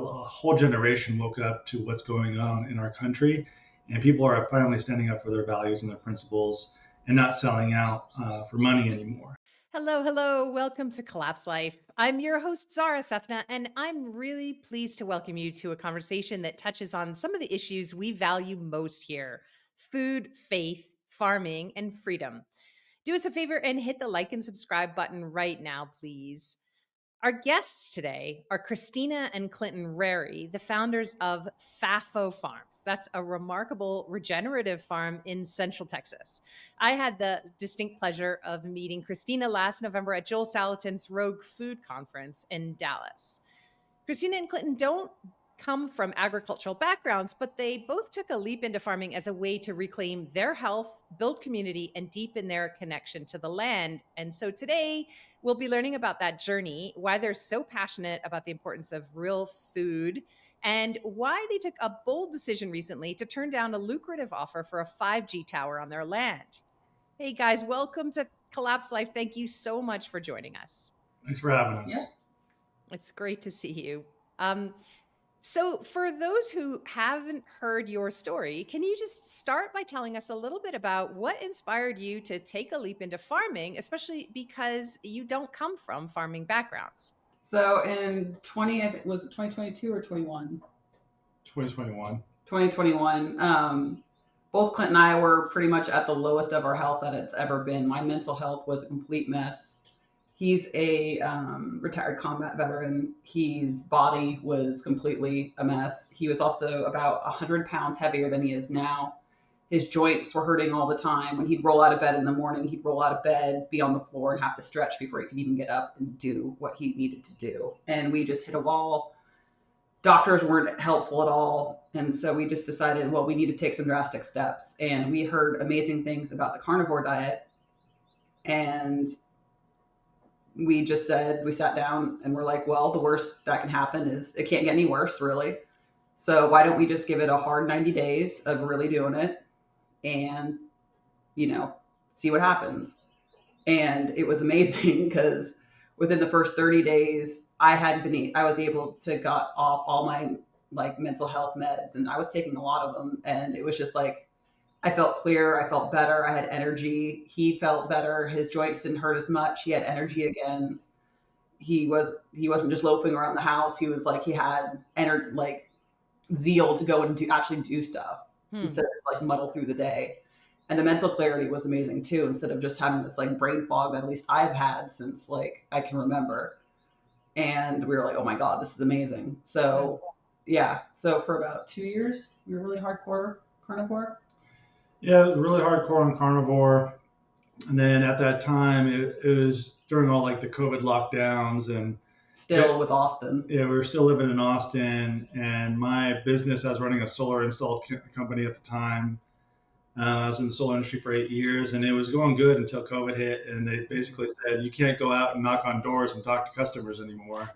a whole generation woke up to what's going on in our country, and people are finally standing up for their values and their principles and not selling out for money anymore. Hello, hello. Welcome to Collapse Life. I'm your host, Zahra Sethna, and I'm really pleased to welcome you to a conversation that touches on some of the issues we value most here: food, faith, farming, and freedom. Do us a favor and hit the like and subscribe button right now, please. Our guests today are Christina and Clinton Rarey, the founders of FAFO Farms. That's a remarkable regenerative farm in Central Texas. I had the distinct pleasure of meeting Christina last November at Joel Salatin's Rogue Food Conference in Dallas. Christina and Clinton don't come from agricultural backgrounds, but they both took a leap into farming as a way to reclaim their health, build community, and deepen their connection to the land. And so today we'll be learning about that journey, why they're so passionate about the importance of real food, and why they took a bold decision recently to turn down a lucrative offer for a 5G tower on their land. Hey guys, welcome to Collapse Life. Thank you so much for joining us. Thanks for having us. Yeah. It's great to see you. So for those who haven't heard your story, can you just start by telling us a little bit about what inspired you to take a leap into farming, especially because you don't come from farming backgrounds? So in 2022 or 21? 2021. 2021. Both Clint and I were pretty much at the lowest of our health that it's ever been. My mental health was a complete mess. He's a retired combat veteran. His body was completely a mess. He was also about 100 pounds heavier than he is now. His joints were hurting all the time. When he'd roll out of bed in the morning, he'd roll out of bed, be on the floor, and have to stretch before he could even get up and do what he needed to do. And we just hit a wall. Doctors weren't helpful at all. And so we just decided, well, we need to take some drastic steps. And we heard amazing things about the carnivore diet. And we just said, we sat down and we're like, well, the worst that can happen is it can't get any worse, really. So why don't we just give it a hard 90 days of really doing it and, see what happens. And it was amazing because within the first 30 days, I was able to got off all my mental health meds, and I was taking a lot of them. And it was just like, I felt clear. I felt better. I had energy. He felt better. His joints didn't hurt as much. He had energy again. He wasn't just loafing around the house. He was he had zeal to go and actually do stuff instead of just muddle through the day. And the mental clarity was amazing too. Instead of just having this brain fog that at least I've had since I can remember. And we were like, oh my God, this is amazing. So yeah. So for about 2 years, we were really hardcore carnivore. Yeah, really hardcore on carnivore. And then at that time, it was during all the COVID lockdowns and still with Austin. Yeah, we were still living in Austin, and my business, I was running a solar install company at the time. I was in the solar industry for 8 years, and it was going good until COVID hit, and they basically said, you can't go out and knock on doors and talk to customers anymore.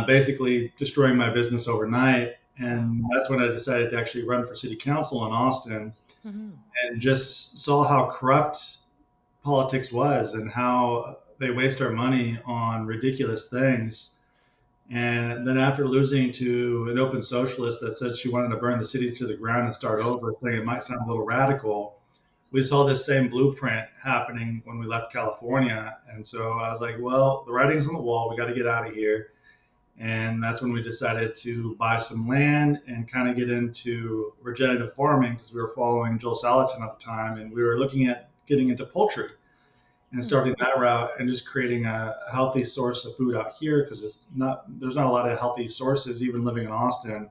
Basically destroying my business overnight. And that's when I decided to actually run for city council in Austin. Mm-hmm. And just saw how corrupt politics was and how they waste our money on ridiculous things. And then after losing to an open socialist that said she wanted to burn the city to the ground and start over, saying it might sound a little radical, we saw this same blueprint happening when we left California. And so I was like, well, the writing's on the wall. We got to get out of here. And that's when we decided to buy some land and kind of get into regenerative farming, because we were following Joel Salatin at the time, and we were looking at getting into poultry and starting that route and just creating a healthy source of food out here, because there's not a lot of healthy sources. Even living in Austin,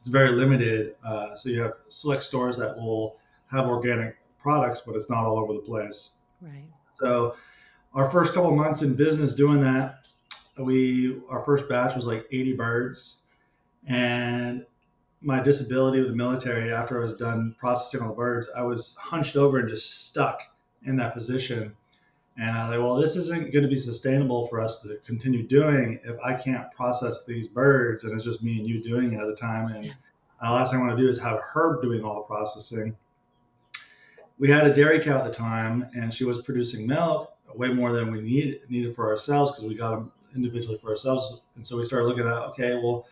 it's very limited. So you have select stores that will have organic products, but it's not all over the place. Right. So our first couple months in business doing that, our first batch was 80 birds, and my disability with the military, after I was done processing all the birds, I was hunched over and just stuck in that position. And I was like, well, this isn't going to be sustainable for us to continue doing if I can't process these birds, and it's just me and you doing it at the time. And the last thing I want to do is have Herb doing all the processing. We had a dairy cow at the time, and she was producing milk way more than we needed for ourselves, because we got them individually for ourselves. And so we started looking at, okay, well,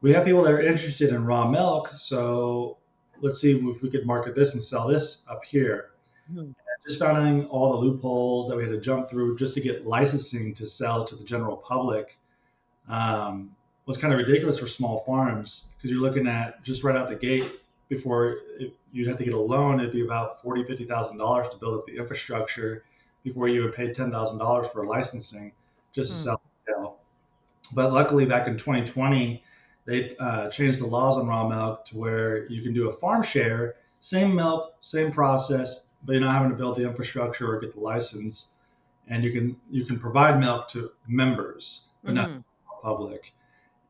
we have people that are interested in raw milk. So let's see if we could market this and sell this up here. Mhm. Just finding all the loopholes that we had to jump through just to get licensing to sell to the general public was kind of ridiculous for small farms, because you're looking at just right out the gate before you'd have to get a loan. It'd be about $40,000-$50,000 to build up the infrastructure before you would pay $10,000 for licensing just to sell retail. But luckily, back in 2020, they changed the laws on raw milk to where you can do a farm share, same milk, same process, but you're not having to build the infrastructure or get the license, and you can provide milk to members, but not the public.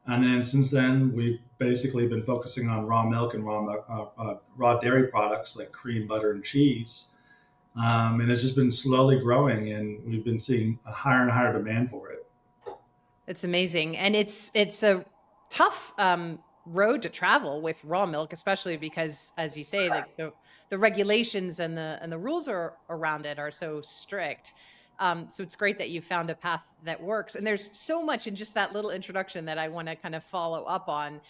And then since then, we've basically been focusing on raw milk and raw dairy products like cream, butter, and cheese. And it's just been slowly growing, and we've been seeing a higher and higher demand for it. It's amazing. And it's a tough road to travel with raw milk, especially because, as you say, like the regulations and the rules around it are so strict. So it's great that you found a path that works. And there's so much in just that little introduction that I want to kind of follow up on.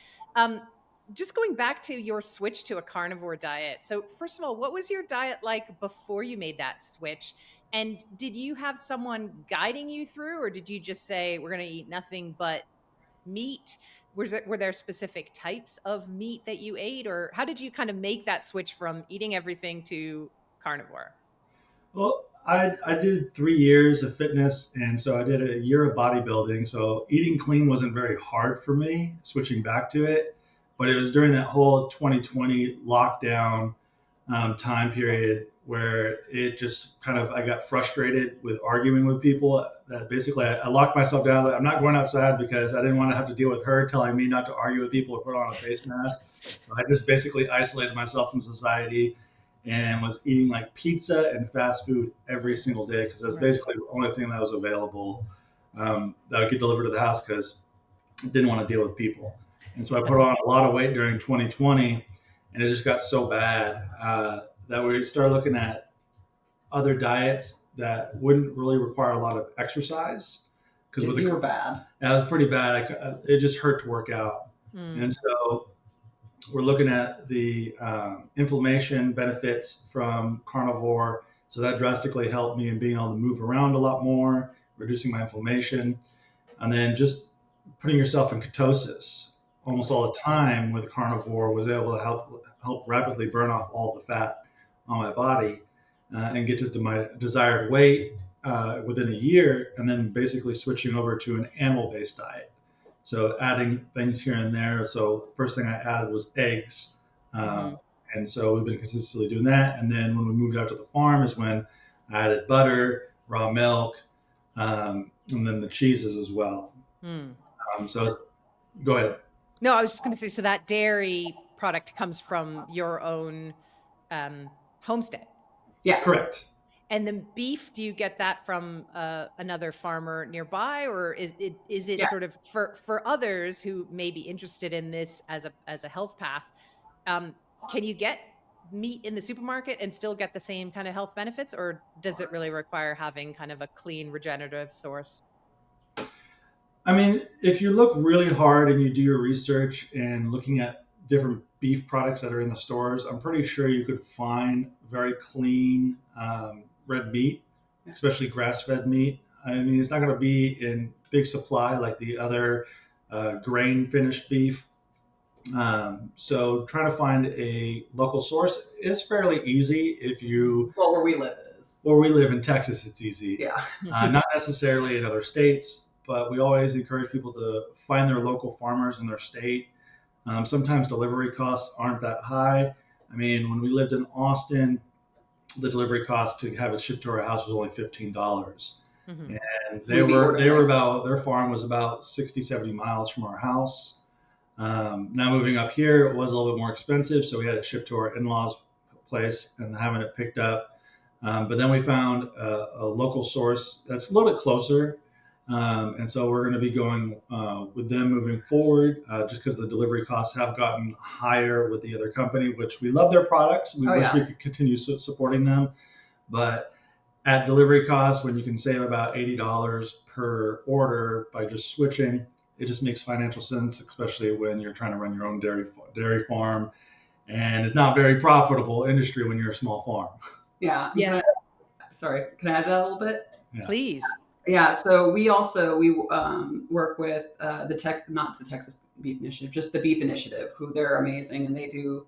Just going back to your switch to a carnivore diet. So first of all, what was your diet like before you made that switch? And did you have someone guiding you through, or did you just say, we're going to eat nothing but meat? Were there specific types of meat that you ate, or how did you kind of make that switch from eating everything to carnivore? Well, I did 3 years of fitness, and so I did a year of bodybuilding. So eating clean wasn't very hard for me, switching back to it. But it was during that whole 2020 lockdown time period where it just kind of, I got frustrated with arguing with people, that basically I locked myself down. I'm not going outside because I didn't want to have to deal with her telling me not to argue with people or put on a face mask. So I just basically isolated myself from society and was eating like pizza and fast food every single day, because that's basically the only thing that was available that would get delivered to the house, because I didn't want to deal with people. And so I put on a lot of weight during 2020, and it just got so bad that we started looking at other diets that wouldn't really require a lot of exercise. Because you were bad. That was pretty bad. It just hurt to work out. And so we're looking at the inflammation benefits from carnivore. So that drastically helped me in being able to move around a lot more, reducing my inflammation, and then just putting yourself in ketosis almost all the time with carnivore was able to help rapidly burn off all the fat on my body and get to my desired weight within a year, and then basically switching over to an animal-based diet. So adding things here and there. So first thing I added was eggs. And so we've been consistently doing that. And then when we moved out to the farm is when I added butter, raw milk, and then the cheeses as well. So go ahead. No, I was just going to say, so that dairy product comes from your own homestead? Yeah. Correct. And the beef, do you get that from another farmer nearby, or is it sort of for others who may be interested in this as a health path? Can you get meat in the supermarket and still get the same kind of health benefits, or does it really require having kind of a clean regenerative source? I mean, if you look really hard and you do your research and looking at different beef products that are in the stores, I'm pretty sure you could find very clean red meat, especially grass-fed meat. I mean, it's not going to be in big supply like the other grain-finished beef. So trying to find a local source is fairly easy if you... Well, where we live it is. Where we live in Texas, it's easy. Yeah. Not necessarily in other states, but we always encourage people to find their local farmers in their state. Sometimes delivery costs aren't that high. I mean, when we lived in Austin, the delivery cost to have it shipped to our house was only $15. And their farm was about 60, 70 miles from our house. Now moving up here, it was a little bit more expensive, so we had it shipped to our in-laws' place and having it picked up. But then we found a local source that's a little bit closer. And so we're going to be going with them moving forward, just because the delivery costs have gotten higher with the other company, which we love their products. We wish we could continue supporting them. But at delivery costs, when you can save about $80 per order by just switching, it just makes financial sense, especially when you're trying to run your own dairy farm, and it's not very profitable industry when you're a small farm. Yeah. Yeah. Can I add that a little bit? Yeah. Please. Yeah, so we work with not the Texas Beef Initiative, just the Beef Initiative, who they're amazing, and they do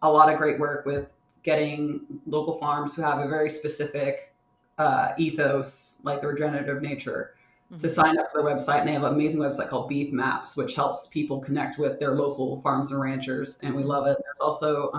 a lot of great work with getting local farms who have a very specific ethos, like the regenerative nature, to sign up for their website. And they have an amazing website called Beef Maps, which helps people connect with their local farms and ranchers, and we love it. There's also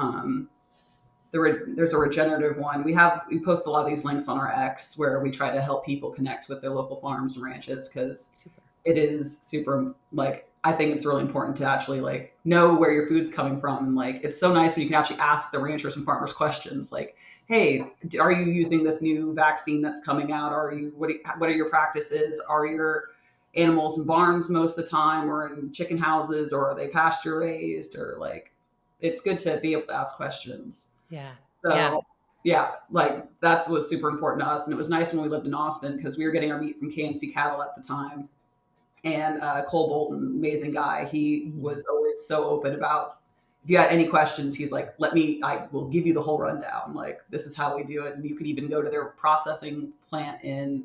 there's a regenerative one. We post a lot of these links on our X where we try to help people connect with their local farms and ranches, because it is super, like, I think it's really important to actually like know where your food's coming from. And like, it's so nice when you can actually ask the ranchers and farmers questions like, hey, are you using this new vaccine that's coming out? What are your practices? Are your animals in barns most of the time, or in chicken houses, or are they pasture raised? Or like, it's good to be able to ask questions. Yeah. So yeah, like that's what's super important to us. And it was nice when we lived in Austin, because we were getting our meat from KNC Cattle at the time. And Cole Bolton, amazing guy. He was always so open about, if you had any questions, he's like, I will give you the whole rundown. Like, this is how we do it. And you could even go to their processing plant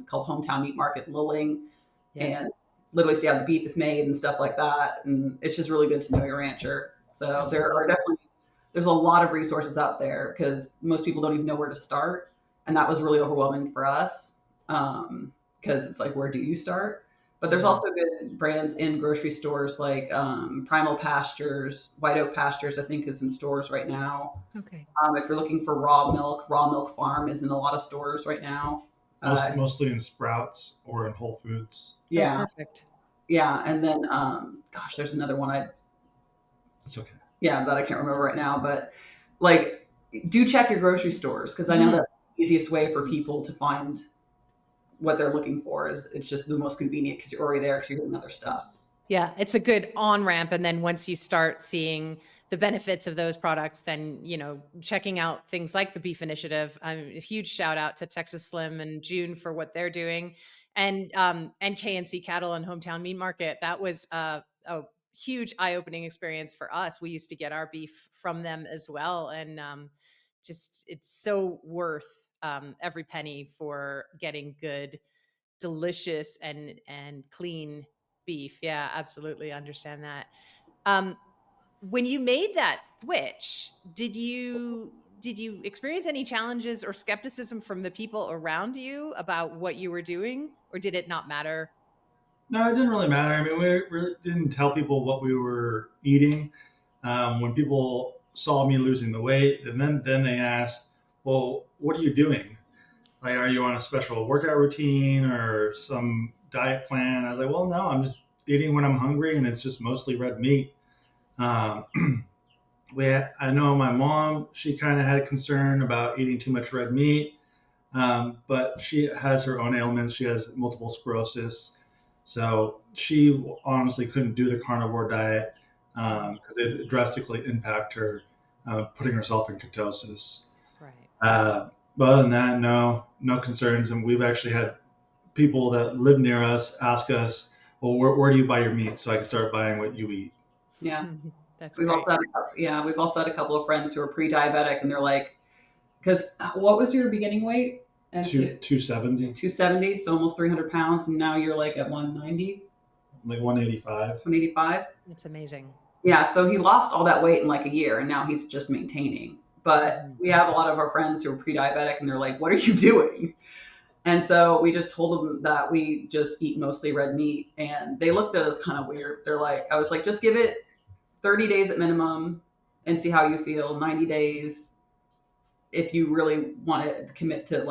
called Hometown Meat Market in Lilling, and literally see how the beef is made and stuff like that. And it's just really good to know your rancher. So there's a lot of resources out there, because most people don't even know where to start. And that was really overwhelming for us, because it's like, where do you start? But there's also good brands in grocery stores, like Primal Pastures, White Oak Pastures, I think, is in stores right now. Okay. If you're looking for raw milk farm is in a lot of stores right now. Mostly in Sprouts or in Whole Foods. Yeah. Oh, perfect. Yeah. And then, there's another one It's okay. Yeah, that I can't remember right now. But like, do check your grocery stores, because I know that's the easiest way for people to find what they're looking for. It's just the most convenient, because you're already there, because you're getting other stuff. Yeah, it's a good on-ramp. And then once you start seeing the benefits of those products, then, checking out things like the Beef Initiative. A huge shout out to Texas Slim and June for what they're doing, and KNC Cattle and Hometown Meat Market. That was a huge eye-opening experience for us. We used to get our beef from them as well. And it's so worth every penny for getting good, delicious, and clean beef. Yeah, absolutely understand that. When you made that switch, did you experience any challenges or skepticism from the people around you about what you were doing, or did it not matter? No, it didn't really matter. I mean, we really didn't tell people what we were eating. When people saw me losing the weight, and then they asked, well, what are you doing? Like, are you on a special workout routine or some diet plan? I was like, well, no, I'm just eating when I'm hungry, and it's just mostly red meat. I know my mom, she kind of had a concern about eating too much red meat, but she has her own ailments. She has multiple sclerosis. So she honestly couldn't do the carnivore diet because it drastically impacted her, putting herself in ketosis. Right. But other than that, no concerns. And we've actually had people that live near us ask us, well, where do you buy your meat so I can start buying what you eat? Yeah. That's we've great. We've also had a couple of friends who are pre-diabetic, and they're like, because what was your beginning weight? 270. 270, so almost 300 pounds, and now you're like at 190? Like 185. 185? It's amazing. Yeah, so he lost all that weight in like a year, and now he's just maintaining. But we have a lot of our friends who are pre-diabetic, and they're like, what are you doing? And so we just told them that we just eat mostly red meat, and they looked at us kind of weird. They're like, I was like, just give it 30 days at minimum and see how you feel. 90 days if you really want to commit to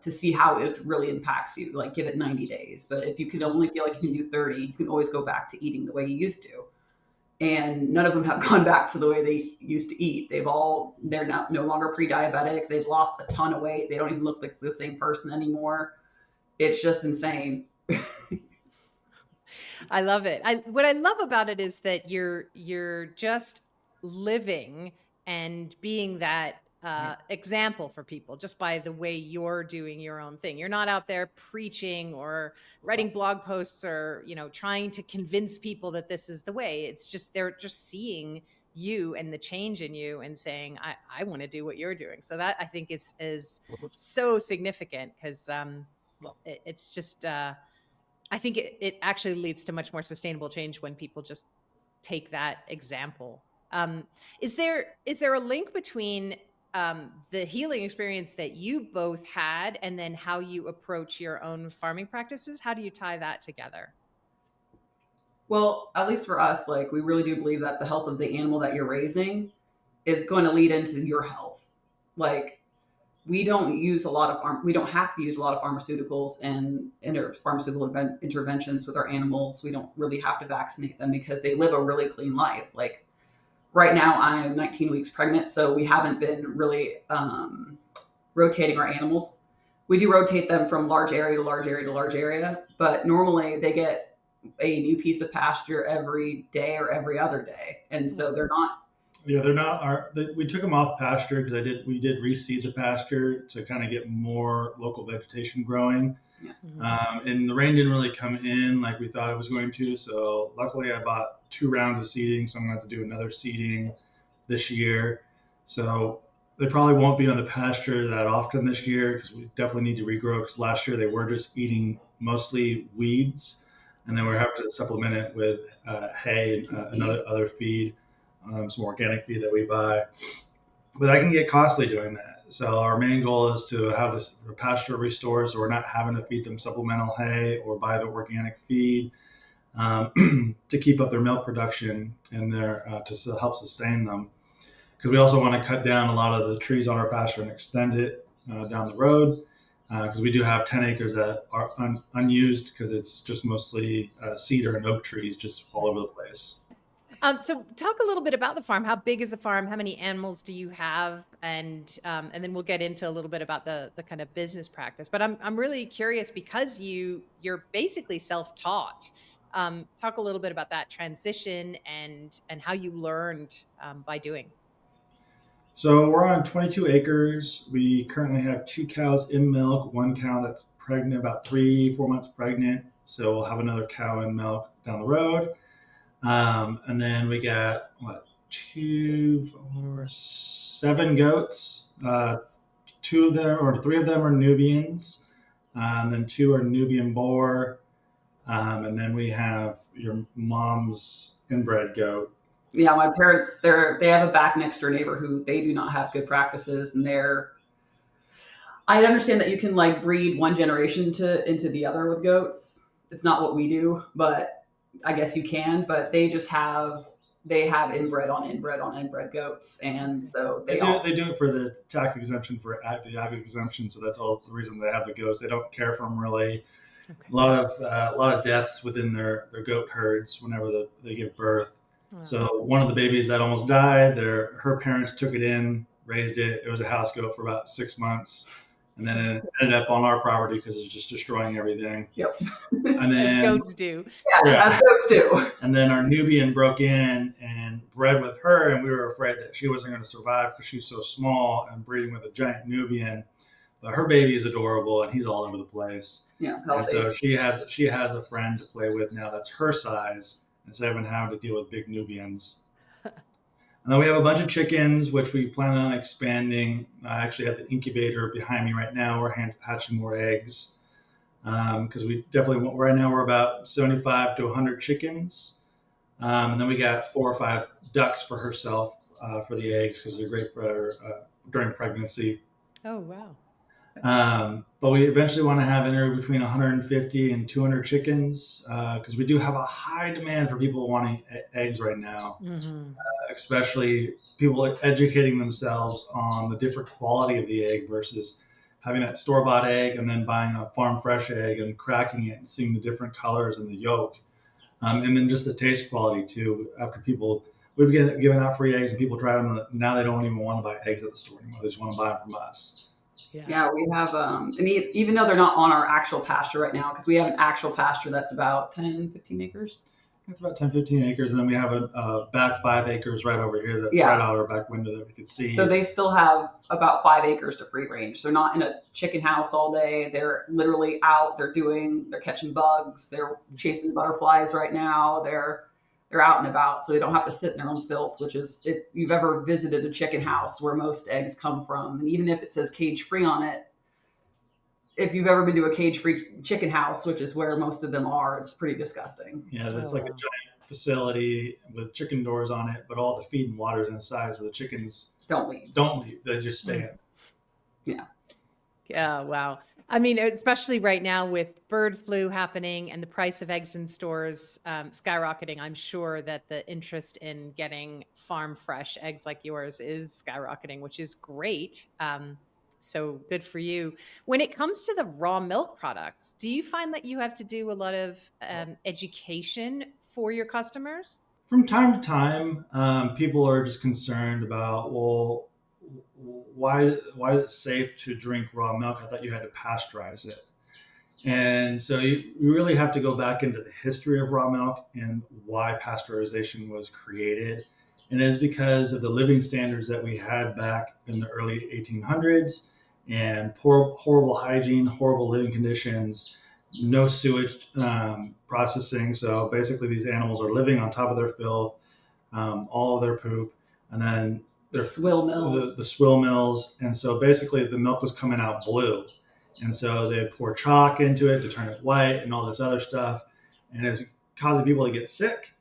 to see how it really impacts you, like give it 90 days. But if you can only feel like you can do 30, you can always go back to eating the way you used to. And none of them have gone back to the way they used to eat. They're now no longer pre-diabetic. They've lost a ton of weight. They don't even look like the same person anymore. It's just insane. I love it. What I love about it is that you're just living and being that example for people just by the way you're doing your own thing. You're not out there preaching or writing blog posts or, trying to convince people that this is the way. It's just, they're just seeing you and the change in you and saying, I want to do what you're doing. So that, I think, is so significant, because it's just, I think it actually leads to much more sustainable change when people just take that example. Is there a link between the healing experience that you both had and then how you approach your own farming practices? How do you tie that together? Well, at least for us, like, we really do believe that the health of the animal that you're raising is going to lead into your health. Like, we don't have to use a lot of pharmaceuticals and pharmaceutical interventions with our animals. We don't really have to vaccinate them because they live a really clean life. Like, right now I am 19 weeks pregnant, so we haven't been really rotating our animals. We do rotate them from large area to large area to large area, but normally they get a new piece of pasture every day or every other day. And so they're not. Yeah, they're not. We took them off pasture because we did reseed the pasture to kind of get more local vegetation growing. Yeah. Mm-hmm. And the rain didn't really come in like we thought it was going to. So luckily I bought 2 rounds of seeding. So I'm going to have to do another seeding this year. So they probably won't be on the pasture that often this year because we definitely need to regrow, because last year they were just eating mostly weeds. And then we're having to supplement it with hay and other feed, some organic feed that we buy. But that can get costly doing that. So our main goal is to have the pasture restored, so we're not having to feed them supplemental hay or buy the organic feed to keep up their milk production and to help sustain them. Because we also want to cut down a lot of the trees on our pasture and extend it down the road. Because we do have 10 acres that are unused because it's just mostly cedar and oak trees just all over the place. So talk a little bit about the farm. How big is the farm? How many animals do you have? And then we'll get into a little bit about the kind of business practice. But I'm really curious because you're basically self-taught. Talk a little bit about that transition and how you learned by doing. So we're on 22 acres. We currently have 2 cows in milk, 1 cow that's pregnant, about 3-4 months pregnant. So we'll have another cow in milk down the road. And then we got 2, 4, 7 goats. 3 of them are Nubians. And then 2 are Nubian boar. And then we have your mom's inbred goat. Yeah, my parents, they have a back next door neighbor who they do not have good practices, and I understand that you can like breed one generation into the other with goats. It's not what we do, but I guess you can. But they have inbred on inbred goats, and so they do it for the tax exemption, for the ag exemption. So that's all the reason they have the goats. They don't care for them really. Okay. A lot of deaths within their goat herds whenever they give birth. Wow. So one of the babies that almost died, her parents took it in, raised it. It was a house goat for about 6 months, and then it ended up on our property because it's just destroying everything. Yep. And then, as goats do. Yeah, as goats do. And then our Nubian broke in and bred with her, and we were afraid that she wasn't going to survive because she's so small and breeding with a giant Nubian. But her baby is adorable, and he's all over the place. Yeah. And so she has a friend to play with now that's her size, instead of having to deal with big Nubians. And then we have a bunch of chickens, which we plan on expanding. I actually have the incubator behind me right now. We're hatching more eggs because we definitely want. Right now we're about 75 to 100 chickens, and then we got 4 or 5 ducks for herself for the eggs because they're great for her during pregnancy. Oh wow! But we eventually want to have anywhere between 150 and 200 chickens because we do have a high demand for people wanting eggs right now, especially people educating themselves on the different quality of the egg versus having that store-bought egg and then buying a farm fresh egg and cracking it and seeing the different colors in the yolk. And then just the taste quality too. We've given out free eggs and people try them. Now they don't even want to buy eggs at the store anymore. They just want to buy them from us. Yeah, we have, and even though they're not on our actual pasture right now, because we have an actual pasture that's about 10, 15 acres. It's about 10, 15 acres. And then we have a back 5 acres right over here that's Yeah. right out our back window that we can see. So they still have about 5 acres to free range. They're not in a chicken house all day. They're literally out. They're catching bugs. They're chasing butterflies right now. They're out and about, so they don't have to sit in their own filth, which is, if you've ever visited a chicken house where most eggs come from, and even if it says cage free on it, if you've ever been to a cage free chicken house, which is where most of them are, it's pretty disgusting. Yeah, it's like a giant facility with chicken doors on it, but all the feed and water's inside, so the chickens don't leave. They just stay in. Yeah. Yeah, wow. I mean, especially right now with bird flu happening and the price of eggs in stores skyrocketing, I'm sure that the interest in getting farm fresh eggs like yours is skyrocketing, which is great. So good for you. When it comes to the raw milk products, do you find that you have to do a lot of education for your customers? From time to time, people are just concerned about, well, why is it safe to drink raw milk? I thought you had to pasteurize it. And so you really have to go back into the history of raw milk and why pasteurization was created. And it's because of the living standards that we had back in the early 1800s, and horrible hygiene, horrible living conditions, no sewage processing. So basically these animals are living on top of their filth, all of their poop, and then the swill mills. The swill mills. And so basically the milk was coming out blue. And so they pour chalk into it to turn it white and all this other stuff. And it's causing people to get sick.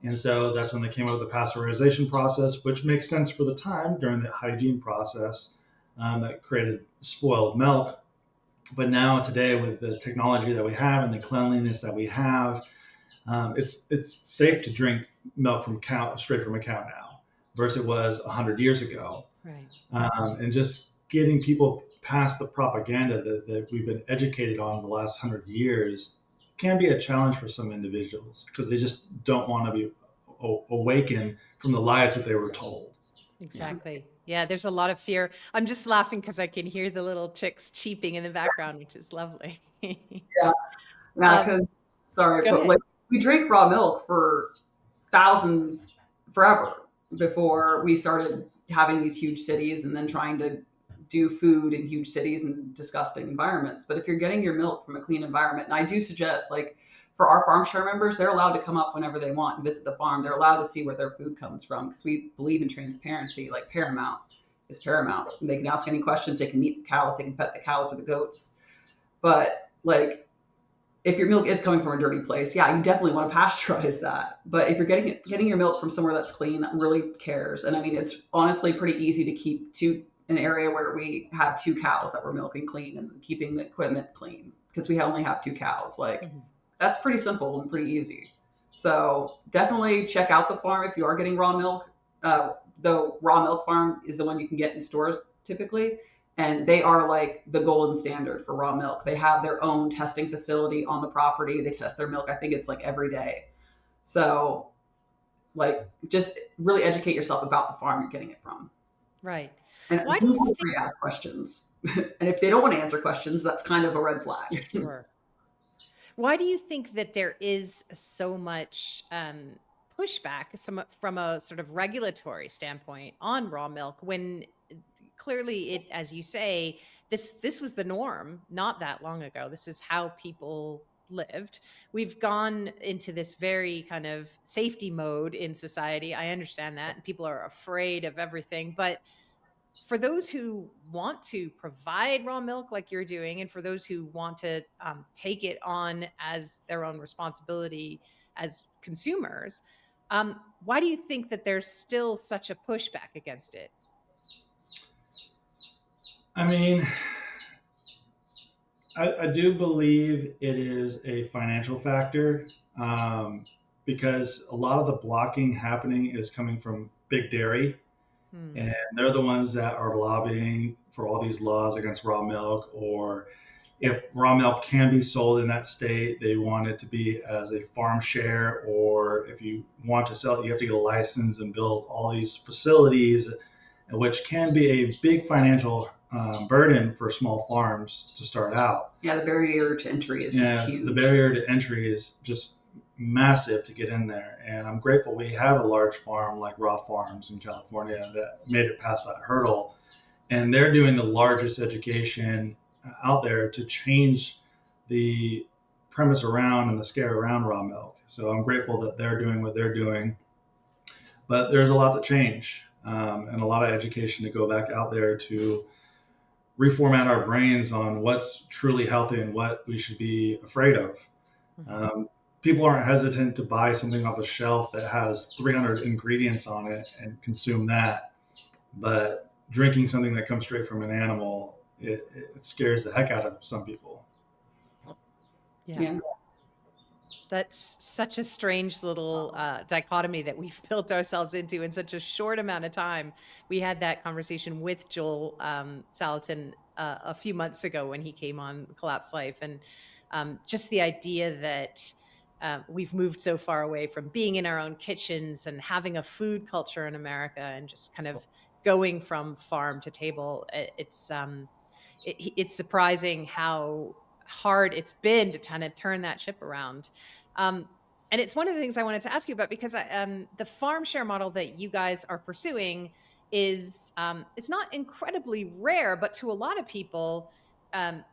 And so that's when they came up with the pasteurization process, which makes sense for the time during the hygiene process that created spoiled milk. But now today, with the technology that we have and the cleanliness that we have, it's safe to drink milk from straight from a cow now, versus it was 100 years ago. Right. And just getting people past the propaganda that we've been educated on the last 100 years can be a challenge for some individuals because they just don't want to be awakened from the lies that they were told. Exactly. Yeah, there's a lot of fear. I'm just laughing because I can hear the little chicks cheeping in the background, which is lovely. Yeah. Because but like, we drink raw milk for thousands forever before we started having these huge cities and then trying to do food in huge cities and disgusting environments. But if you're getting your milk from a clean environment, and I do suggest, like, for our farm share members, they're allowed to come up whenever they want and visit the farm. They're allowed to see where their food comes from because we believe in transparency. Like, paramount is paramount. And they can ask any questions. They can meet the cows. They can pet the cows or the goats. But like, if your milk is coming from a dirty place, yeah, you definitely want to pasteurize that. But if you're getting your milk from somewhere that's clean, that really cares. And I mean, it's honestly pretty easy to keep an area where we have 2 cows that we're milking clean and keeping the equipment clean because we only have 2 cows. Like, that's pretty simple and pretty easy. So definitely check out the farm if you are getting raw milk. The raw milk farm is the one you can get in stores typically. And they are like the golden standard for raw milk. They have their own testing facility on the property. They test their milk. I think it's like every day. So like, just really educate yourself about the farm you're getting it from. Right. And why do you ask questions? And if they don't want to answer questions, that's kind of a red flag. Sure. Why do you think that there is so much pushback from a sort of regulatory standpoint on raw milk when clearly it, as you say, this was the norm not that long ago? This is how people lived. We've gone into this very kind of safety mode in society. I understand that. And people are afraid of everything. But for those who want to provide raw milk like you're doing, and for those who want to take it on as their own responsibility as consumers, why do you think that there's still such a pushback against it? I mean, I do believe it is a financial factor because a lot of the blocking happening is coming from big dairy. And they're the ones that are lobbying for all these laws against raw milk, or if raw milk can be sold in that state, they want it to be as a farm share, or if you want to sell it, you have to get a license and build all these facilities, which can be a big financial burden for small farms to start out. Yeah, the barrier to entry is just huge. The barrier to entry is just massive to get in there. And I'm grateful we have a large farm like Raw Farms in California that made it past that hurdle. And they're doing the largest education out there to change the premise around and the scare around raw milk. So I'm grateful that they're doing what they're doing. But there's a lot to change, and a lot of education to go back out there to reformat our brains on what's truly healthy and what we should be afraid of. People aren't hesitant to buy something off the shelf that has 300 ingredients on it and consume that. But drinking something that comes straight from an animal, it scares the heck out of some people. Yeah. That's such a strange little dichotomy that we've built ourselves into in such a short amount of time. We had that conversation with Joel Salatin a few months ago when he came on Collapse Life. And just the idea that we've moved so far away from being in our own kitchens and having a food culture in America and just kind of going from farm to table. It's surprising how hard it's been to kind of turn that ship around. And it's one of the things I wanted to ask you about, because the farm share model that you guys are pursuing is it's not incredibly rare, but to a lot of people,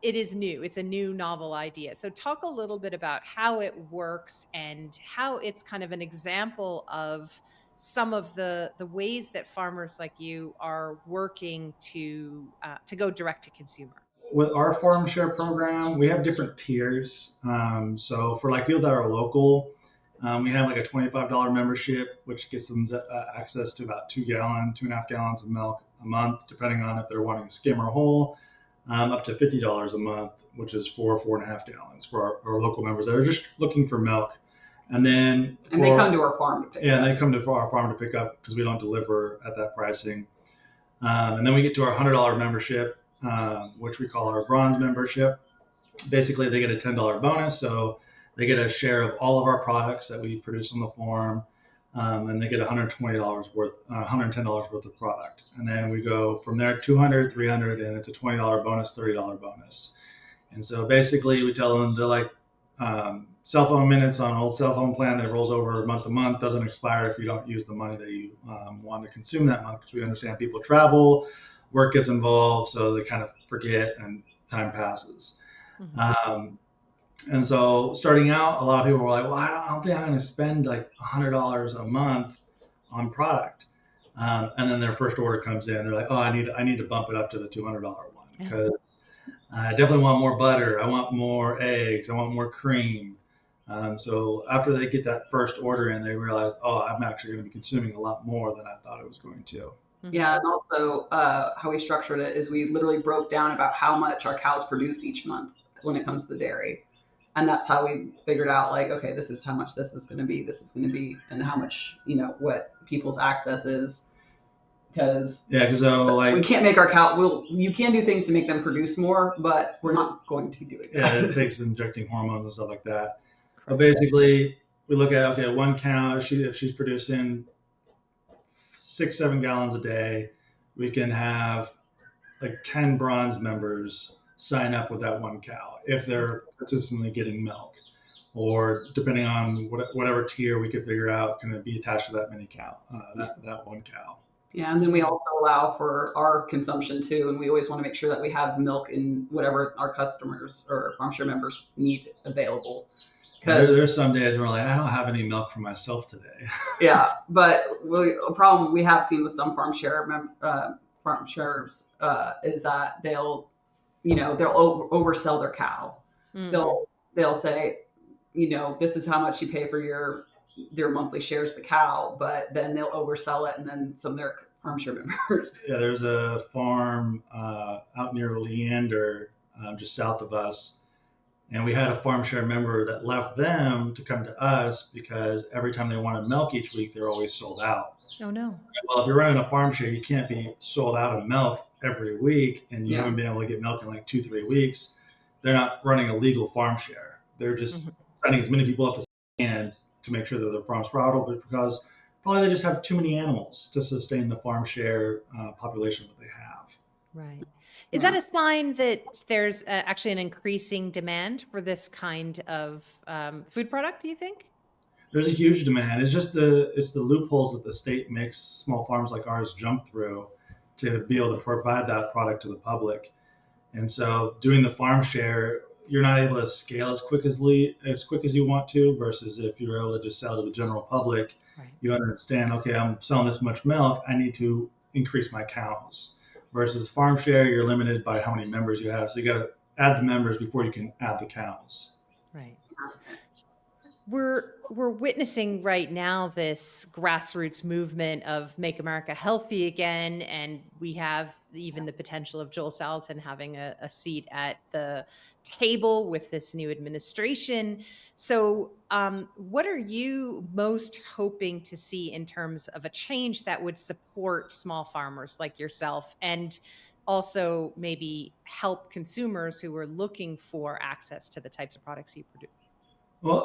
it is new. It's a new novel idea. So talk a little bit about how it works and how it's kind of an example of some of the ways that farmers like you are working to go direct to consumer. With our farm share program, we have different tiers. So for like people that are local, we have like a $25 membership, which gets them access to about 2.5 gallons of milk a month, depending on if they're wanting skim or whole, up to $50 a month, which is 4.5 gallons for our local members that are just looking for milk. And then they come to our farm to pick up. Yeah, they come to our farm to pick up because we don't deliver at that pricing. And then we get to our $100 membership, which we call our bronze membership. Basically, they get a $10 bonus, so they get a share of all of our products that we produce on the farm, and they get $110 worth of product. And then we go from there, 200, 300, and it's a $20 bonus, $30 bonus. And so basically, we tell them they're like cell phone minutes on an old cell phone plan that rolls over month to month, doesn't expire if you don't use the money that you want to consume that month, because we understand people travel, work gets involved, so they kind of forget and time passes. And so starting out, a lot of people were like, well, I don't think I'm going to spend like $100 a month on product. And then their first order comes in. They're like, oh, I need to bump it up to the $200 one because I definitely want more butter. I want more eggs. I want more cream. So after they get that first order in, they realize, oh, I'm actually going to be consuming a lot more than I thought I was going to. Yeah, and also how we structured it is we literally broke down about how much our cows produce each month when it comes to dairy. And that's how we figured out, like, okay, this is how much this is going to be, and how much, what people's access is. Because we can't make our cow, you can do things to make them produce more, but we're not going to do it. Yeah, it takes injecting hormones and stuff like that. But basically, we look at, okay, one cow, if she's producing 6-7 gallons a day, we can have like 10 bronze members sign up with that one cow if they're consistently getting milk, or depending on whatever tier we could figure out can be attached to that many cow, that one cow. Yeah, and then we also allow for our consumption too, and we always want to make sure that we have milk in whatever our customers or farm share members need available. There's some days where we're like, I don't have any milk for myself today. Yeah, but a problem we have seen with some farm sharers is that they'll oversell their cow. They'll say, this is how much you pay for your monthly shares of the cow, but then they'll oversell it, and then some of their farm share members. Yeah, there's a farm out near Leander, just south of us, and we had a farm share member that left them to come to us because every time they wanted milk each week, they're always sold out. Oh no. Well, if you're running a farm share, you can't be sold out of milk every week, and you haven't been able to get milk in like 2-3 weeks. They're not running a legal farm share. They're just sending as many people up as they can to make sure that their farm's profitable, because probably they just have too many animals to sustain the farm share population that they have. Right. Is that a sign that there's actually an increasing demand for this kind of food product, do you think? There's a huge demand. It's the loopholes that the state makes small farms like ours jump through to be able to provide that product to the public. And so doing the farm share, you're not able to scale as quick as you want to, versus if you're able to just sell to the general public. Right. You understand, okay, I'm selling this much milk, I need to increase my cows. Versus farm share, you're limited by how many members you have. So you got to add the members before you can add the cows. Right. We're witnessing right now this grassroots movement of Make America Healthy Again, and we have even the potential of Joel Salatin having a seat at the table with this new administration. So what are you most hoping to see in terms of a change that would support small farmers like yourself, and also maybe help consumers who are looking for access to the types of products you produce? Well,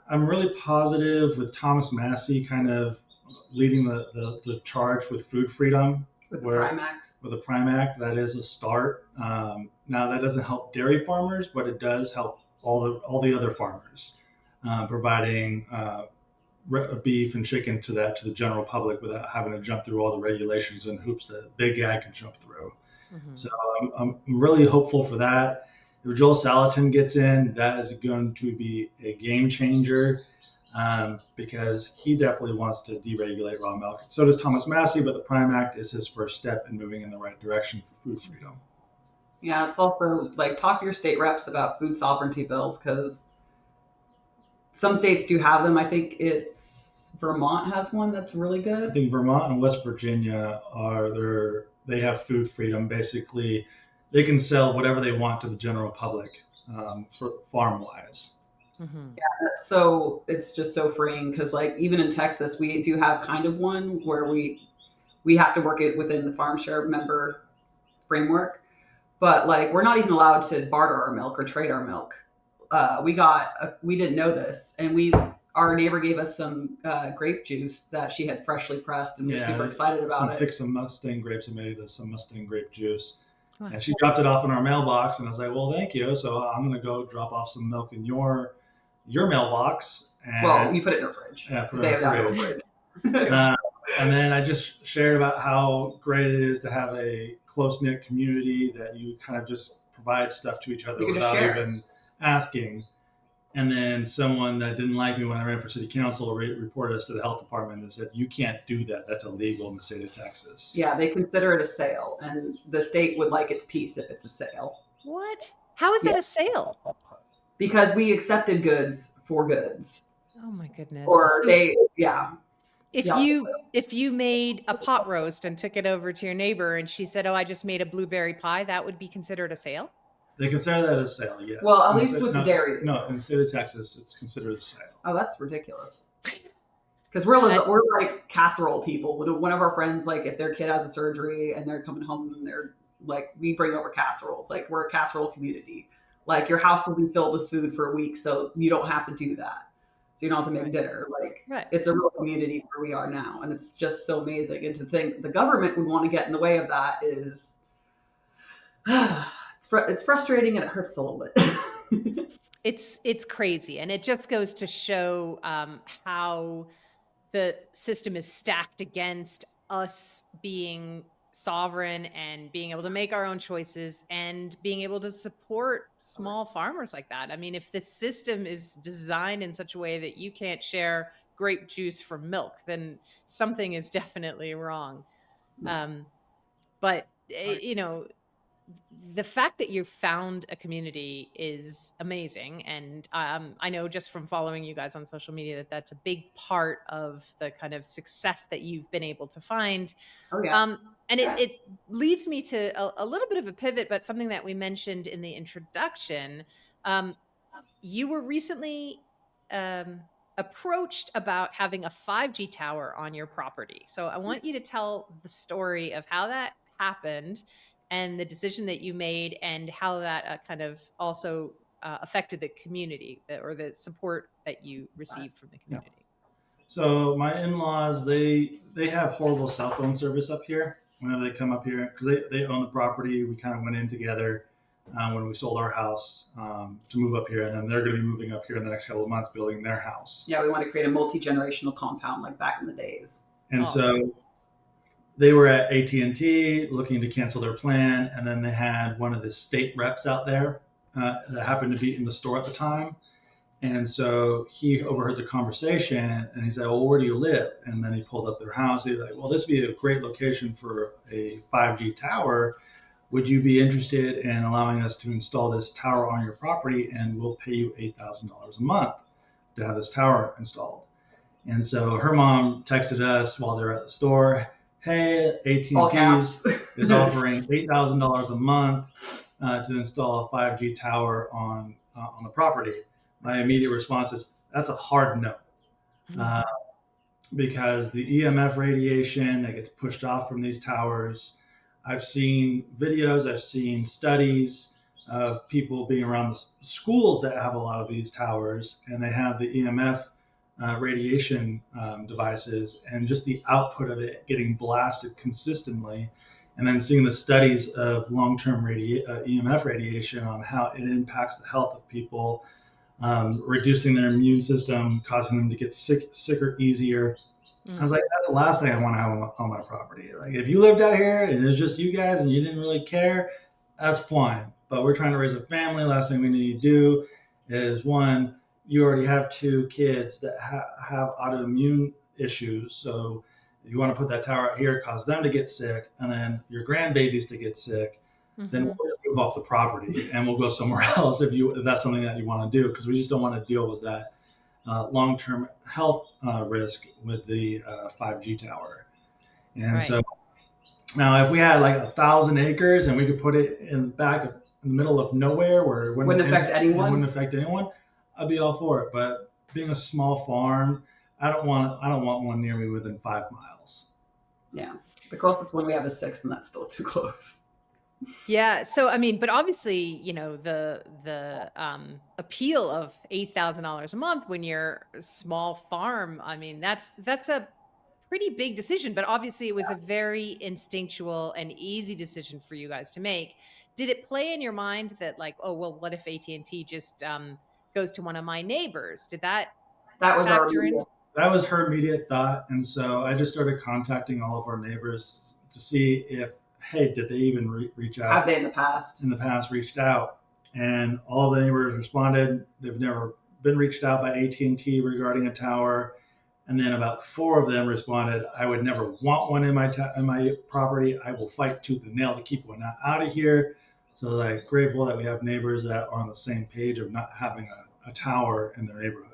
I'm really positive with Thomas Massey kind of leading the charge with food freedom. With the Prime Act. With the Prime Act, that is a start. Now that doesn't help dairy farmers, but it does help all the other farmers, providing beef and chicken to the general public without having to jump through all the regulations and hoops that big ag can jump through. Mm-hmm. So I'm really hopeful for that. If Joel Salatin gets in, that is going to be a game changer, because he definitely wants to deregulate raw milk. So does Thomas Massey, but the Prime Act is his first step in moving in the right direction for food freedom. Yeah, it's also like, talk to your state reps about food sovereignty bills, because some states do have them. I think it's Vermont has one that's really good. I think Vermont and West Virginia they have food freedom. Basically, they can sell whatever they want to the general public, for farm-wise. Mm-hmm. Yeah, so it's just so freeing, because like even in Texas, we do have kind of one where we have to work it within the farm share member framework, but like we're not even allowed to barter our milk or trade our milk. We didn't know this, and our neighbor gave us some grape juice that she had freshly pressed, and we were super excited about it. Picked some Mustang grapes and made us some Mustang grape juice. And she dropped it off in our mailbox, and I was like, well, thank you. So I'm going to go drop off some milk in your mailbox. And you put it in her fridge. Yeah, put it in her fridge. And then I just shared about how great it is to have a close-knit community that you kind of just provide stuff to each other without even asking. And then someone that didn't like me when I ran for city council reported us to the health department and said, you can't do that. That's illegal in the state of Texas. Yeah, they consider it a sale, and the state would like its piece if it's a sale. What? How is that a sale? Because we accepted goods for goods. Oh my goodness. Or If you made a pot roast and took it over to your neighbor and she said, oh, I just made a blueberry pie, that would be considered a sale? They consider that a sale, yes. Well, at least with the dairy. No, in the state of Texas, it's considered a sale. Oh, that's ridiculous. Because we're like casserole people. One of our friends, like if their kid has a surgery and they're coming home and they're like, we bring over casseroles. Like we're a casserole community. Like your house will be filled with food for a week, so you don't have to do that. So you don't have to make dinner. Like It's a real community where we are now, and it's just so amazing. And to think the government would want to get in the way of that is. It's frustrating, and it hurts a little bit. It's crazy, and it just goes to show how the system is stacked against us being sovereign and being able to make our own choices and being able to support small farmers like that. I mean, if the system is designed in such a way that you can't share grape juice for milk, then something is definitely wrong. But the fact that you found a community is amazing. And I know just from following you guys on social media that that's a big part of the kind of success that you've been able to find. Oh, yeah. And it leads me to a little bit of a pivot, but something that we mentioned in the introduction. You were recently approached about having a 5G tower on your property. So I want you to tell the story of how that happened and the decision that you made and how that kind of also affected the community or the support that you received from the community. Yeah. So my in-laws, they have horrible cell phone service up here whenever they come up here because they own the property. We kind of went in together. when we sold our house to move up here, and then they're going to be moving up here in the next couple of months, building their house. Yeah, we want to create a multi-generational compound like back in the days. And Awesome. so they were at AT&T looking to cancel their plan, and then they had one of the state reps out there that happened to be in the store at the time. And so he overheard the conversation, and he said, well, where do you live? And then he pulled up their house. He's like, well, this would be a great location for a 5G tower. Would you be interested in allowing us to install this tower on your property, and we'll pay you $8,000 a month to have this tower installed? And so her mom texted us while they're at the store, hey, AT&T is offering $8,000 a month to install a 5G tower on the property. My immediate response is, that's a hard no. Because the EMF radiation that gets pushed off from these towers, I've seen videos, I've seen studies of people being around the schools that have a lot of these towers, and they have the EMF radiation devices, and just the output of it getting blasted consistently, and then seeing the studies of long-term EMF radiation on how it impacts the health of people, reducing their immune system, causing them to get sicker easier. I was like, that's the last thing I want to have on my property. Like, if you lived out here and it was just you guys and you didn't really care, that's fine. But we're trying to raise a family. Last thing we need to do is, one, you already have 2 kids that have autoimmune issues. So if you want to put that tower out here, cause them to get sick, and then your grandbabies to get sick, then we'll just move off the property and we'll go somewhere else if that's something that you want to do, because we just don't want to deal with that long-term health risk with the 5G tower. And so now if we had like 1,000 acres and we could put it in the middle of nowhere where it wouldn't affect anyone, I'd be all for it. But being a small farm, I don't want one near me within 5 miles. Yeah, the closest one we have is 6, and that's still too close. Yeah. So, I mean, but obviously, the appeal of $8,000 a month when you're a small farm, I mean, that's a pretty big decision, but obviously it was a very instinctual and easy decision for you guys to make. Did it play in your mind that, like, oh, well, what if AT&T just goes to one of my neighbors? Did that was factor in? That was her immediate thought. And so I just started contacting all of our neighbors to see if, hey, did they even reach out? Have they in the past reached out? And all the neighbors responded. They've never been reached out by AT&T regarding a tower. And then about 4 of them responded, I would never want one in my property. I will fight tooth and nail to keep one out of here. So, like, grateful that we have neighbors that are on the same page of not having a tower in their neighborhood.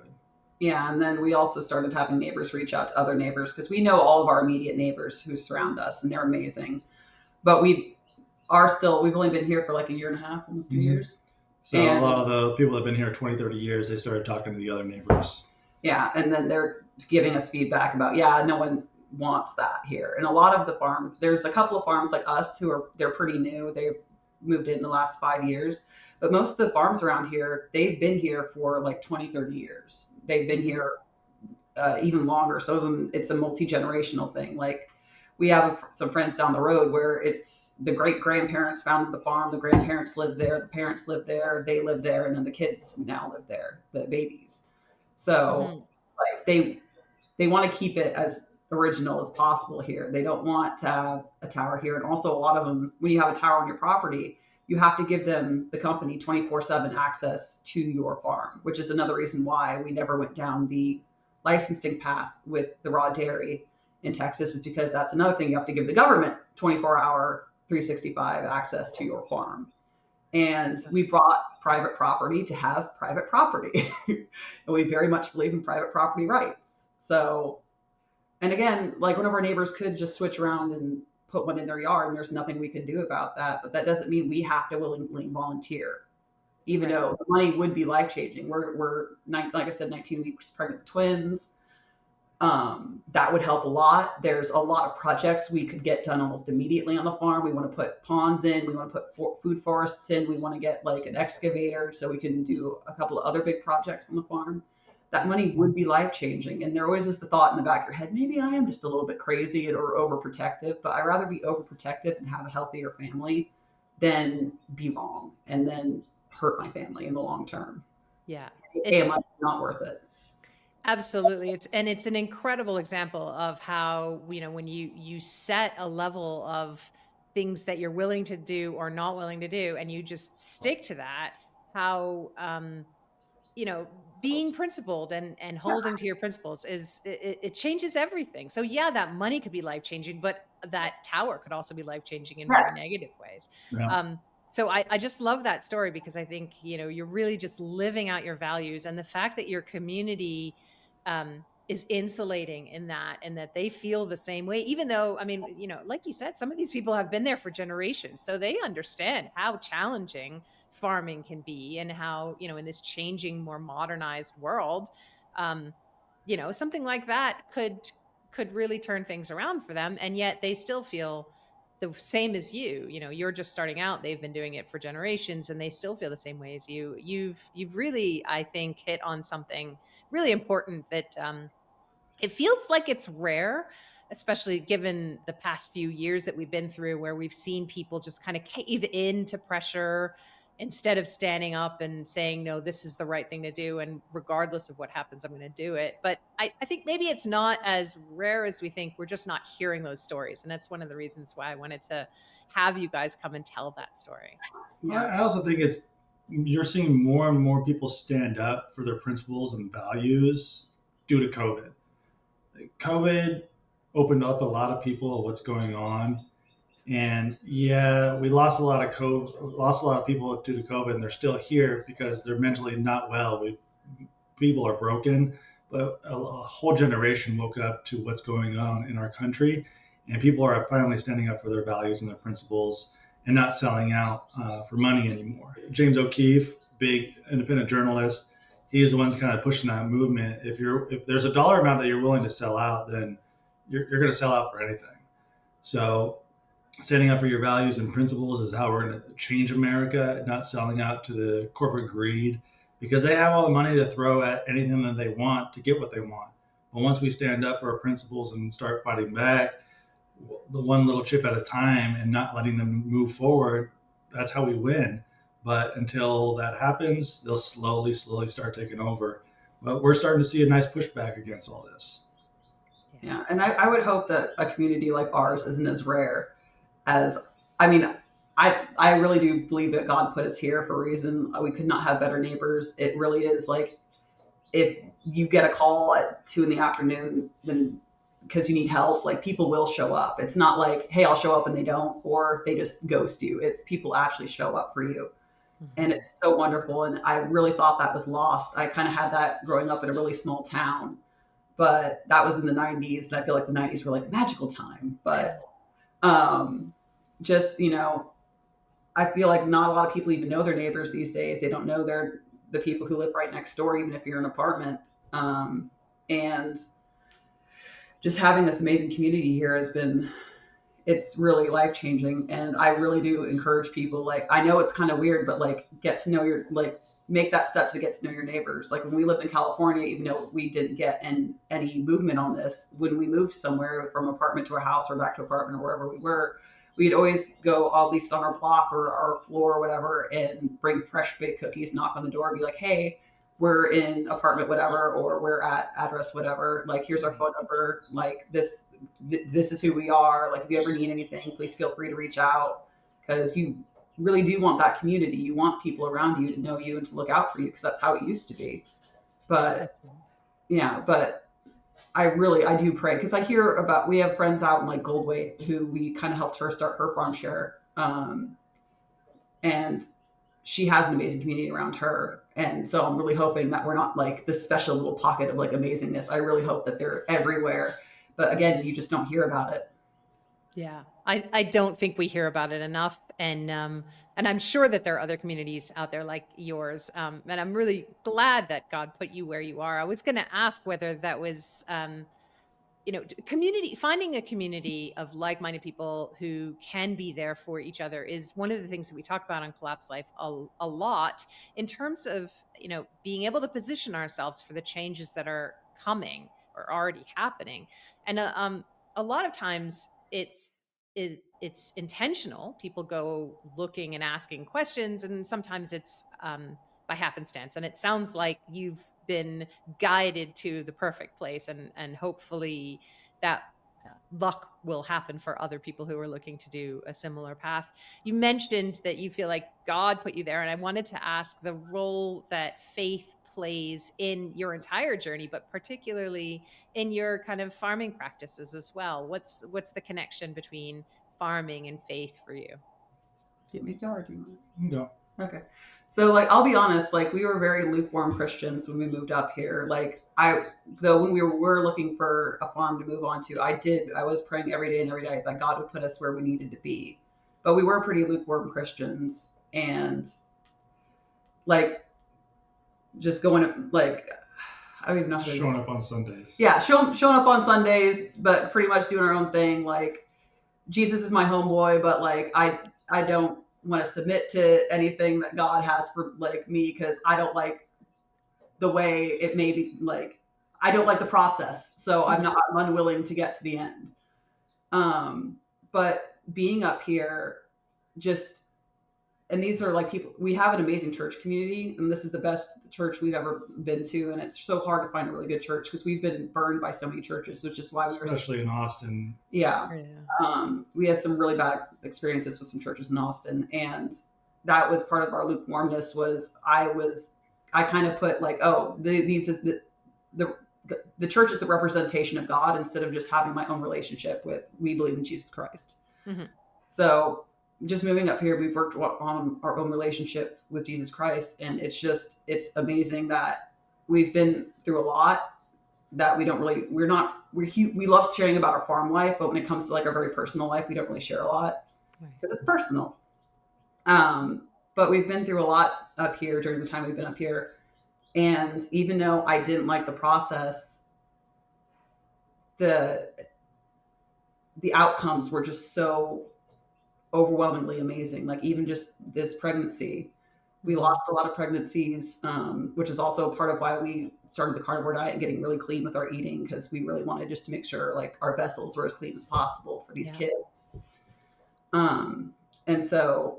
Yeah, and then we also started having neighbors reach out to other neighbors, because we know all of our immediate neighbors who surround us, and they're amazing. But we've only been here for like 1.5 years, almost 2 years. So a lot of the people that have been here 20, 30 years, they started talking to the other neighbors. Yeah, and then they're giving us feedback about, no one wants that here. And a lot of the farms, there's a couple of farms like us they're pretty new. They've moved in the last 5 years. But most of the farms around here, they've been here for like 20, 30 years. They've been here even longer. Some of them, it's a multi-generational thing. Like, we have some friends down the road where it's the great-grandparents founded the farm, the grandparents lived there, the parents lived there, they lived there, and then the kids now live there, the babies. So like they want to keep it as original as possible here. They don't want to have a tower here. And also, a lot of them, when you have a tower on your property, you have to give them, the company, 24/7 access to your farm, which is another reason why we never went down the licensing path with the raw dairy in Texas, is because that's another thing. You have to give the government 24-hour, 365 access to your farm. And we bought private property to have private property. And we very much believe in private property rights. So, and again, like, one of our neighbors could just switch around and put one in their yard, and there's nothing we can do about that. But that doesn't mean we have to willingly volunteer, even though the money would be life-changing. We're like I said, 19 weeks pregnant with twins. That would help a lot. There's a lot of projects we could get done almost immediately on the farm. We want to put ponds in. We want to put food forests in. We want to get like an excavator so we can do a couple of other big projects on the farm. That money would be life-changing. And there always is the thought in the back of your head, maybe I am just a little bit crazy or overprotective, but I'd rather be overprotective and have a healthier family then be wrong and then hurt my family in the long term. Yeah. Hey, It's am I not worth it? absolutely. It's an incredible example of how, when you set a level of things that you're willing to do or not willing to do, and you just stick to that, how you know, being principled and holding to your principles it changes everything. So yeah, that money could be life changing, but that tower could also be life changing in very Yes. negative ways. Yeah. So I just love that story because I think, you're really just living out your values, and the fact that your community is insulating in that, and that they feel the same way, even though, I mean, like you said, some of these people have been there for generations, so they understand how challenging farming can be, and how, in this changing, more modernized world, um, something like that could really turn things around for them. And yet they still feel the same as you. You're just starting out, they've been doing it for generations, and they still feel the same way as you. You've really, I think, hit on something really important that it feels like it's rare, especially given the past few years that we've been through, where we've seen people just kind of cave into pressure instead of standing up and saying, no, this is the right thing to do. And regardless of what happens, I'm going to do it. But I think maybe it's not as rare as we think. We're just not hearing those stories. And that's one of the reasons why I wanted to have you guys come and tell that story. Yeah. I also think you're seeing more and more people stand up for their principles and values due to COVID. COVID opened up a lot of people of what's going on. And yeah, we lost a lot of lost a lot of people due to COVID, and they're still here because they're mentally not well. People are broken, but a whole generation woke up to what's going on in our country, and people are finally standing up for their values and their principles and not selling out for money anymore. James O'Keefe, big independent journalist, he's the one's kind of pushing that movement. If there's a dollar amount that you're willing to sell out, then you're going to sell out for anything. So standing up for your values and principles is how we're going to change America, not selling out to the corporate greed, because they have all the money to throw at anything that they want to get what they want. But once we stand up for our principles and start fighting back, the one little chip at a time, and not letting them move forward, that's how we win. But until that happens, they'll slowly start taking over. But we're starting to see a nice pushback against all this. Yeah. And I would hope that a community like ours isn't as rare as, I mean, I really do believe that God put us here for a reason. We could not have better neighbors. It really is like, if you get a call at 2 p.m, then because you need help, like, people will show up. It's not like, hey, I'll show up and they don't, or they just ghost you. It's people actually show up for you. And it's so wonderful. And I really thought that was lost. I kind of had that growing up in a really small town, but that was in the 90s. And I feel like the 90s were like the magical time. But just, I feel like not a lot of people even know their neighbors these days. They don't know the people who live right next door, even if you're in an apartment. And just having this amazing community here it's really life changing. And I really do encourage people, like, I know it's kind of weird, but like, get to know make that step to get to know your neighbors. Like, when we lived in California, even though we didn't get any movement on this, when we moved somewhere from apartment to a house or back to apartment or wherever we were, we'd always go, at least on our block or our floor or whatever, and bring fresh baked cookies, knock on the door, be like, hey, we're in apartment whatever, or we're at address whatever, like, here's our phone number, like, this is who we are, like, if you ever need anything, please feel free to reach out, because you really do want that community. You want people around you to know you and to look out for you, because that's how it used to be. But yeah, but I do pray, because I hear about, we have friends out in like Goldway who we kind of helped her start her farm share, and she has an amazing community around her. And so I'm really hoping that we're not like this special little pocket of like amazingness. I really hope that they're everywhere. But again, you just don't hear about it. Yeah, I don't think we hear about it enough. And I'm sure that there are other communities out there like yours. And I'm really glad that God put you where you are. I was going to ask whether that was, finding a community of like-minded people who can be there for each other is one of the things that we talk about on Collapse Life a lot, in terms of, being able to position ourselves for the changes that are coming or already happening. And a lot of times it's it's intentional. People go looking and asking questions, and sometimes it's by happenstance. And it sounds like you've been guided to the perfect place, and hopefully that luck will happen for other people who are looking to do a similar path. You mentioned that you feel like God put you there, and I wanted to ask the role that faith plays in your entire journey, but particularly in your kind of farming practices as well. What's the connection between farming and faith for you? Do you want me to start, or do you want You can go. Okay. So like I'll be honest, like we were very lukewarm Christians when we moved up here. Like though when we were looking for a farm to move on to, I was praying every day and every night that God would put us where we needed to be. But we were pretty lukewarm Christians, and like just going like I don't even know how to Showing up on Sundays. Yeah, showing up on Sundays, but pretty much doing our own thing. Like Jesus is my homeboy, but like I don't want to submit to anything that God has for like me, because I don't like the way it may be. Like I don't like the process, so I'm unwilling to get to the end. But being up here, and these are like people, we have an amazing church community, and this is the best church we've ever been to. And it's so hard to find a really good church because we've been burned by so many churches, which is why especially in Austin. Yeah. We had some really bad experiences with some churches in Austin, and that was part of our lukewarmness. Was I kind of put like, oh, the church is the representation of God, instead of just having my own relationship with, we believe in Jesus Christ. Mm-hmm. So just moving up here, we've worked on our own relationship with Jesus Christ. And it's amazing that we've been through a lot that we love sharing about our farm life, but when it comes to like our very personal life, we don't really share a lot because it's personal. But we've been through a lot up here during the time we've been up here. And even though I didn't like the process, the outcomes were just so overwhelmingly amazing. Like even just this pregnancy, we lost a lot of pregnancies, which is also part of why we started the carnivore diet and getting really clean with our eating, because we really wanted just to make sure like our vessels were as clean as possible for these kids. And so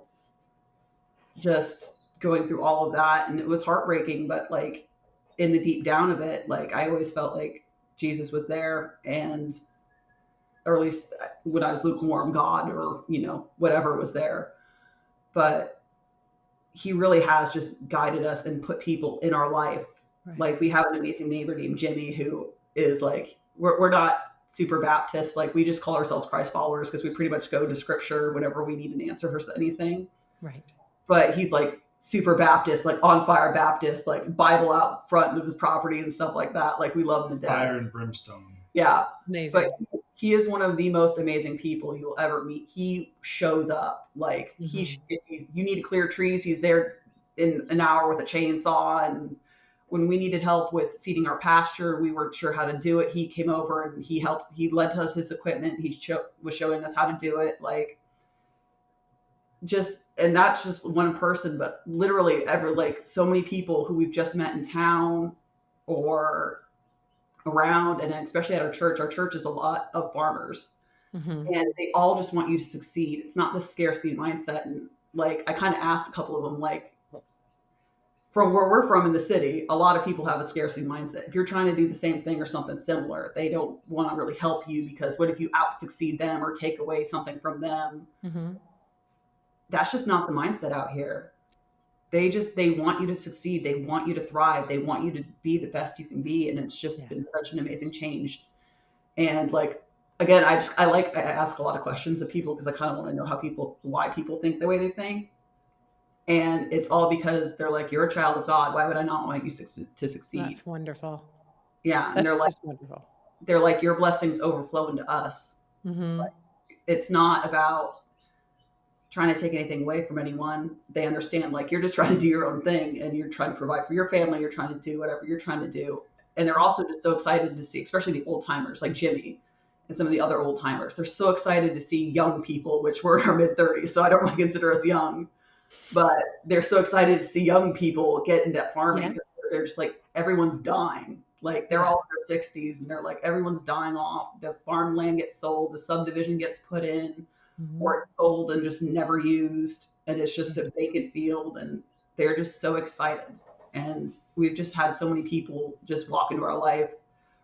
just going through all of that, and it was heartbreaking, but like in the deep down of it, like I always felt like Jesus was there, or at least when I was lukewarm, God, or whatever was there. But he really has just guided us and put people in our life. Right. Like we have an amazing neighbor named Jimmy, who is like, we're not super Baptist. Like we just call ourselves Christ followers because we pretty much go to scripture whenever we need an answer for anything. Right. But he's like super Baptist, like on fire Baptist, like Bible out front of his property and stuff like that. Like we love him to death. Fire and brimstone. Yeah. Amazing. But he is one of the most amazing people you'll ever meet. He shows up like if you need to clear trees, he's there in an hour with a chainsaw. And when we needed help with seeding our pasture, we weren't sure how to do it, he came over and he helped. He lent us his equipment. He was showing us how to do it. Like and that's just one person, but literally so many people who we've just met in town or around, and especially at our church is a lot of farmers, and they all just want you to succeed. It's not the scarcity mindset. And like I kind of asked a couple of them, like from where we're from in the city, a lot of people have a scarcity mindset. If you're trying to do the same thing or something similar, they don't want to really help you, because what if you out succeed them or take away something from them? That's just not the mindset out here. They want you to succeed. They want you to thrive. They want you to be the best you can be. And it's just been such an amazing change. And like, again, I ask a lot of questions of people because I kind of want to know why people think the way they think. And it's all because they're like, you're a child of God. Why would I not want you to succeed? That's wonderful. Yeah. And they're just wonderful. They're like, your blessings overflow into us. Like, it's not about trying to take anything away from anyone. They understand like you're just trying to do your own thing, and you're trying to provide for your family. You're trying to do whatever you're trying to do. And they're also just so excited to see, especially the old timers like Jimmy and some of the other old timers. They're so excited to see young people, which we're in our mid 30s. So I don't really consider us young, but they're so excited to see young people get into farming. Yeah. They're just like, everyone's dying. Like they're all in their 60s and they're like, everyone's dying off. The farmland gets sold. The subdivision gets put in. Mhm. or it's sold and just never used, and it's just a vacant field, and they're just so excited. And we've just had so many people just walk into our life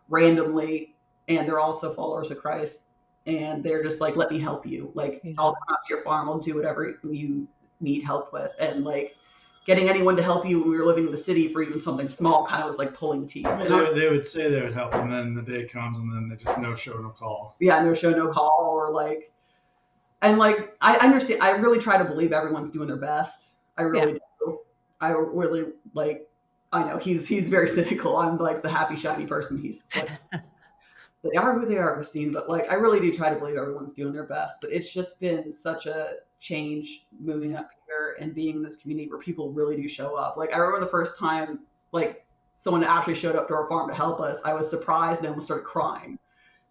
randomly, and they're also followers of Christ, and they're just like, let me help you, like Yeah. I'll come out to your farm, I'll do whatever you need help with. And like getting anyone to help you when we were living in the city for even something small kind of was like pulling teeth. I mean, they would say they would help, and then the day comes, and then they just no show, no call. Yeah, no show, no call, or like, and like I understand. I really try to believe everyone's doing their best. I really do. I really like. I know he's very cynical. I'm like the happy shiny person. He's just like they are who they are, Christine. But like I really do try to believe everyone's doing their best. But it's just been such a change moving up here and being in this community where people really do show up. Like I remember the first time like someone actually showed up to our farm to help us. I was surprised and almost started crying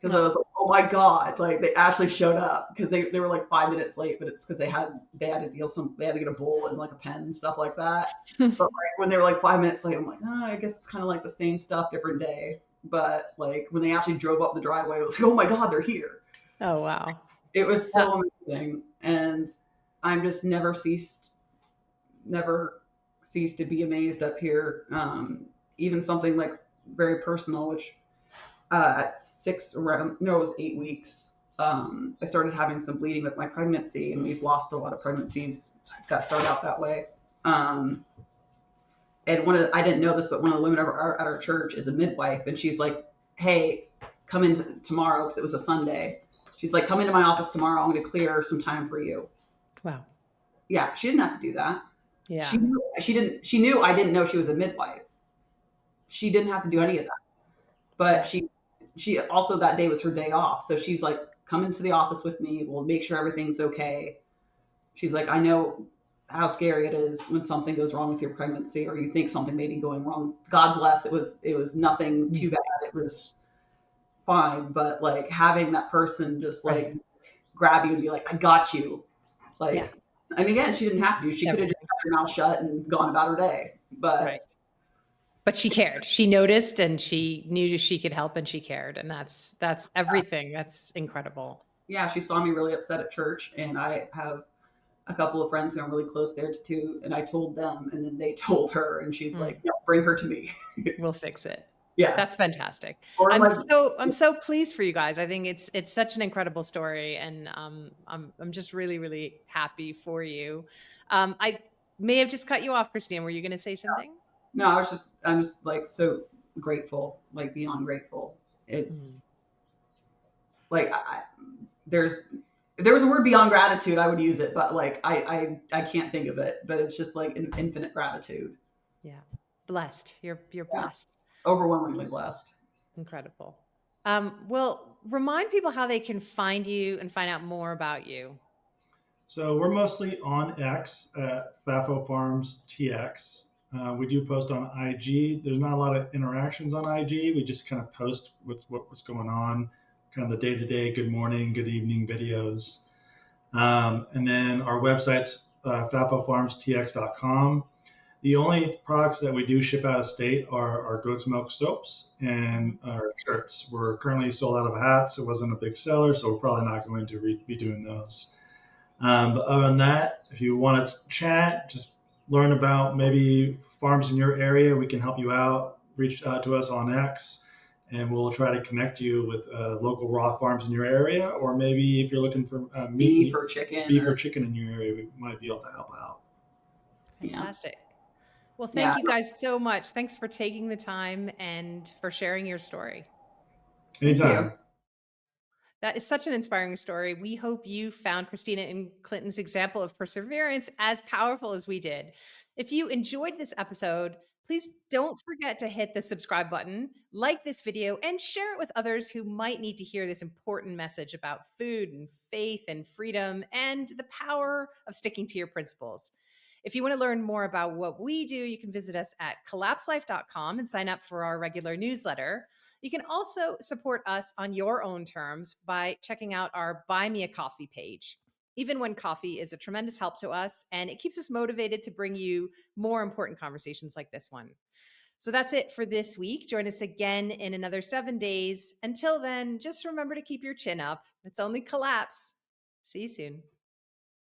because I was like, oh my God, like they actually showed up, because they were like 5 minutes late, but it's because they had to they had to get a bowl and like a pen and stuff like that. But like when they were like 5 minutes late, I'm like, oh, I guess it's kind of like the same stuff, different day. But like when they actually drove up the driveway, it was like, oh my God, they're here. Oh, wow. It was so amazing. And I'm just never ceased to be amazed up here. Even something like very personal, which at it was 8 weeks, I started having some bleeding with my pregnancy, and we've lost a lot of pregnancies that start out that way. And I didn't know this, but one of the women at our church is a midwife, and she's like, hey, come in tomorrow, because it was a Sunday. She's like, come into my office tomorrow. I'm going to clear some time for you. Wow. Yeah, she didn't have to do that. Yeah. She knew I didn't know she was a midwife. She didn't have to do any of that. But she also, that day was her day off. So she's like, come into the office with me. We'll make sure everything's okay. She's like, I know how scary it is when something goes wrong with your pregnancy, or you think something may be going wrong. God bless. It was nothing too bad. It was fine. But like having that person just like grab you and be like, I got you. Like, and again, she didn't have to. She could have just kept her mouth shut and gone about her day. But she cared. She noticed, and she knew she could help, and she cared. And that's everything. That's incredible. Yeah, she saw me really upset at church, and I have a couple of friends who I'm really close there too, and I told them, and then they told her, and she's like, no, bring her to me. We'll fix it. Yeah. That's fantastic. Or I'm like, so pleased for you guys. I think it's such an incredible story, and I'm just really, really happy for you. I may have just cut you off, Christine. Were you going to say something? No, I'm just like so grateful, like beyond grateful. It's like if there was a word beyond gratitude, I would use it, but like I can't think of it. But it's just like an infinite gratitude. Yeah, blessed. You're blessed. Overwhelmingly blessed. Incredible. Well, remind people how they can find you and find out more about you. So we're mostly on X at FAFO Farms TX. We do post on IG. There's not a lot of interactions on IG. We just kind of post with what's going on, kind of the day-to-day, good morning, good evening videos. And then our website's fafofarmstx.com. The only products that we do ship out of state are our goat's milk soaps and our shirts. We're currently sold out of hats. It wasn't a big seller, so we're probably not going to be doing those. But other than that, if you want to chat, just learn about maybe farms in your area, we can help you out. Reach out to us on X, and we'll try to connect you with local raw farms in your area, or maybe if you're looking for beef or chicken in your area, we might be able to help out. Fantastic. Well, thank you guys so much. Thanks for taking the time and for sharing your story. Anytime. That is such an inspiring story. We hope you found Christina and Clinton's example of perseverance as powerful as we did. If you enjoyed this episode, please don't forget to hit the subscribe button, like this video, and share it with others who might need to hear this important message about food and faith and freedom and the power of sticking to your principles. If you want to learn more about what we do, you can visit us at collapselife.com and sign up for our regular newsletter. You can also support us on your own terms by checking out our Buy Me a Coffee page. Even when coffee is a tremendous help to us, and it keeps us motivated to bring you more important conversations like this one. So that's it for this week. Join us again in another 7 days. Until then, just remember to keep your chin up. It's only collapse. See you soon.